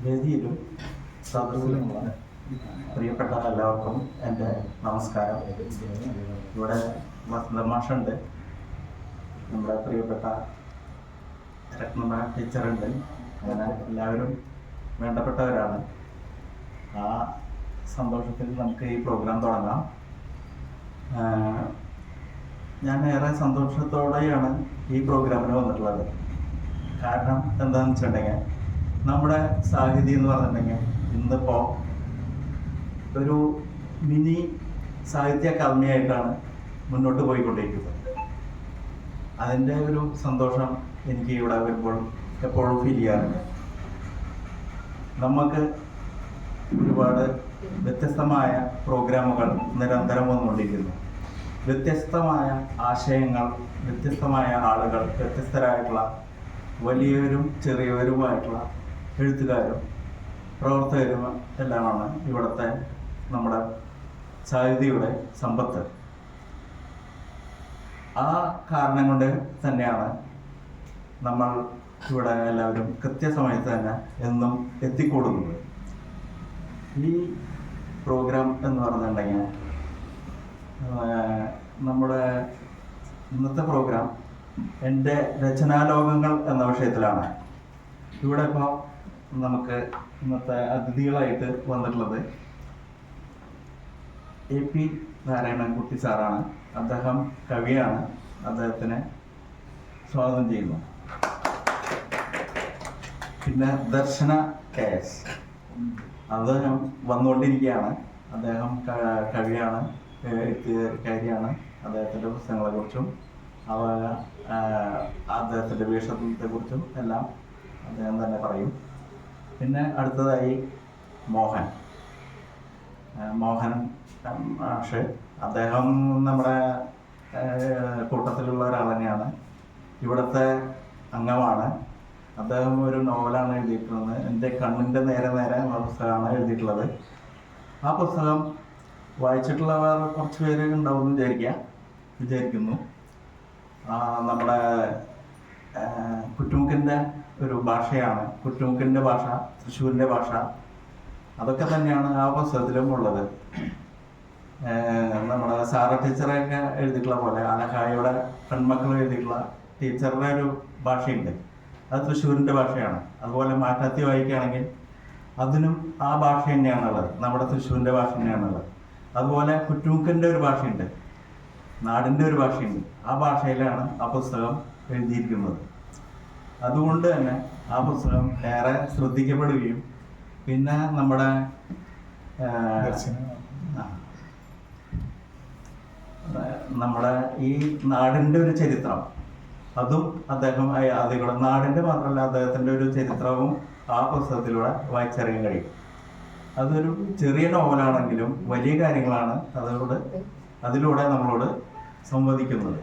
വേദിയിലും സദസ്സിലുമുള്ള പ്രിയപ്പെട്ട എല്ലാവർക്കും എൻ്റെ നമസ്കാരം. ഇവിടെ വസന്തമാഷുണ്ട്, നമ്മുടെ പ്രിയപ്പെട്ട രത്നമ്മ ടീച്ചറുണ്ട്. അങ്ങനെ എല്ലാവരും വേണ്ടപ്പെട്ടവരാണ്. ആ സന്തോഷത്തിൽ നമുക്ക് ഈ പ്രോഗ്രാം തുടങ്ങാം. ഞാൻ ഏറെ സന്തോഷത്തോടെയാണ് ഈ പ്രോഗ്രാമിന് വന്നിട്ടുള്ളത്. കാരണം എന്താണെന്ന് വെച്ചിട്ടുണ്ടെങ്കിൽ, നമ്മുടെ സാഹിതി എന്ന് പറഞ്ഞിട്ടുണ്ടെങ്കിൽ ഇന്നിപ്പോൾ ഒരു മിനി സാഹിത്യ അക്കാദമിയായിട്ടാണ് മുന്നോട്ട് പോയിക്കൊണ്ടിരിക്കുന്നത്. അതിൻ്റെ ഒരു സന്തോഷം എനിക്ക് ഇവിടെ വരുമ്പോൾ എപ്പോഴും ഫീൽ ചെയ്യാറുണ്ട്. നമുക്ക് ഒരുപാട് വ്യത്യസ്തമായ പ്രോഗ്രാമുകൾ നിരന്തരം വന്നുകൊണ്ടിരിക്കുന്നു. വ്യത്യസ്തമായ ആശയങ്ങൾ, വ്യത്യസ്തമായ ആളുകൾ, വ്യത്യസ്തരായിട്ടുള്ള വലിയവരും ചെറിയവരുമായിട്ടുള്ള എഴുത്തുകാരും പ്രവർത്തകരും എല്ലാമാണ് ഇവിടുത്തെ നമ്മുടെ സാഹിത്യയുടെ സമ്പത്ത്. ആ കാരണം കൊണ്ട് തന്നെയാണ് നമ്മൾ ഇവിടെ എല്ലാവരും കൃത്യസമയത്ത് തന്നെ എന്നും എത്തിക്കൂടുന്നത്. ഈ പ്രോഗ്രാം എന്ന് പറഞ്ഞിട്ടുണ്ടെങ്കിൽ നമ്മുടെ ഇന്നത്തെ പ്രോഗ്രാം എൻ്റെ രചനാലോകങ്ങൾ എന്ന വിഷയത്തിലാണ്. ഇവിടെ ഇപ്പോൾ നമുക്ക് ഇന്നത്തെ അതിഥികളായിട്ട് വന്നിട്ടുള്ളത് AP നാരായണൻകുട്ടി സാറാണ്. അദ്ദേഹം കവിയാണ്. അദ്ദേഹത്തിനെ സ്വാഗതം ചെയ്യുന്നു. പിന്നെ ദർശന KS, അദ്ദേഹം വന്നുകൊണ്ടിരിക്കുകയാണ്. അദ്ദേഹം കവിയാണ്, എഴുത്തുകാരിയാണ്. അദ്ദേഹത്തിൻ്റെ പുസ്തകങ്ങളെക്കുറിച്ചും അദ്ദേഹത്തിൻ്റെ വീക്ഷണത്തെക്കുറിച്ചും എല്ലാം അദ്ദേഹം തന്നെ പറയും. പിന്നെ അടുത്തതായി മോഹൻ മാഷ്. അദ്ദേഹം നമ്മുടെ കൂട്ടത്തിലുള്ള ഒരാൾ തന്നെയാണ്, ഇവിടുത്തെ അംഗമാണ്. അദ്ദേഹം ഒരു നോവലാണ് എഴുതിയിട്ടുള്ളത്. എൻ്റെ കണ്ണിൻ്റെ നേരെ എന്ന പുസ്തകമാണ് എഴുതിയിട്ടുള്ളത്. ആ പുസ്തകം വായിച്ചിട്ടുള്ളവർ കുറച്ച് പേര് ഉണ്ടാവുമെന്ന് വിചാരിക്കുന്നു. നമ്മുടെ കുറ്റുമുക്കിൻ്റെ ഒരു ഭാഷയാണ്, കുറ്റുമുക്കിൻ്റെ ഭാഷ, തൃശ്ശൂരിൻ്റെ ഭാഷ, അതൊക്കെ തന്നെയാണ് ആ പുസ്തകത്തിലും ഉള്ളത്. നമ്മുടെ സാറ ടീച്ചറൊക്കെ എഴുതിയിട്ടുള്ള പോലെ അലഹായുടെ പെൺമക്കൾ എഴുതിയിട്ടുള്ള ടീച്ചറുടെ ഒരു ഭാഷയുണ്ട്, അത് തൃശ്ശൂരിൻ്റെ ഭാഷയാണ്. അതുപോലെ മാറ്റാത്തി വായിക്കുകയാണെങ്കിൽ അതിനും ആ ഭാഷ തന്നെയാണുള്ളത്, നമ്മുടെ തൃശ്ശൂരിൻ്റെ ഭാഷ തന്നെയാണുള്ളത്. അതുപോലെ കുറ്റുമുക്കിൻ്റെ ഒരു ഭാഷയുണ്ട്, നാടിൻ്റെ ഒരു ഭാഷയുണ്ട്. ആ ഭാഷയിലാണ് ആ പുസ്തകം എഴുതിയിരിക്കുന്നത്. അതുകൊണ്ട് തന്നെ ആ പുസ്തകം ഏറെ ശ്രദ്ധിക്കപ്പെടുകയും പിന്നെ നമ്മുടെ ഈ നാടിൻ്റെ ഒരു ചരിത്രം, അതും അദ്ദേഹം അതിലൂടെ, നാടിൻ്റെ മാത്രമല്ല അദ്ദേഹത്തിൻ്റെ ഒരു ചരിത്രവും ആ പുസ്തകത്തിലൂടെ വായിച്ചറിയാൻ കഴിയും. അതൊരു ചെറിയ നോവലാണെങ്കിലും വലിയ കാര്യങ്ങളാണ് അതിലൂടെ നമ്മളോട് സംവദിക്കുന്നത്.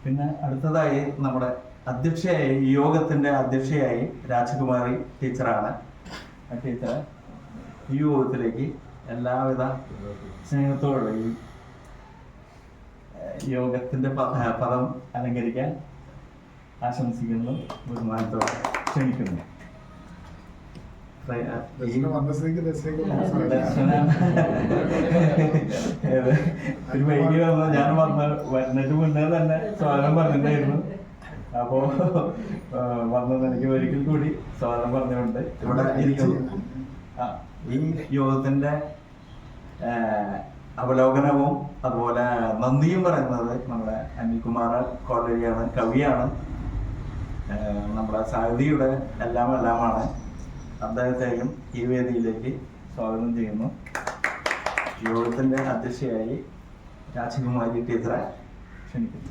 പിന്നെ അടുത്തതായി നമ്മുടെ അധ്യക്ഷയായി, യോഗത്തിൻ്റെ അധ്യക്ഷയായി രാജകുമാരി ടീച്ചറാണ്. ആ ടീച്ചറെ ഈ യോഗത്തിലേക്ക് എല്ലാവിധ സ്നേഹത്തോടെ ഈ യോഗത്തിൻ്റെ പദം അലങ്കരിക്കാൻ ആശംസിക്കുന്നു, ബഹുമാനത്തോടെ ക്ഷണിക്കുന്നു. ഒരു വൈകി വന്ന ഞാൻ വരുന്നിട്ട് മുന്നേ തന്നെ സ്വാഗതം പറഞ്ഞിട്ടായിരുന്നു. അപ്പോ വന്നത് എനിക്ക് ഒരിക്കൽ കൂടി സ്വാഗതം പറഞ്ഞുകൊണ്ട് ഇവിടെ ഇരിക്കുന്നു. ഈ യോഗത്തിന്റെ അവലോകനവും അതുപോലെ നന്ദിയും പറയുന്നത് നമ്മുടെ അനിൽകുമാർ കോളേജിയാണ്, കവിയാണ്, നമ്മുടെ സാഹിതിയുടെ എല്ലാമാണ്. അദ്ദേഹത്തെയും ഈ വേദിയിലേക്ക് സ്വാഗതം ചെയ്യുന്നു. യോഗത്തിന്റെ അധ്യക്ഷയായി രാജകുമാരി ടീച്ചറെ ക്ഷണിക്കുന്നു.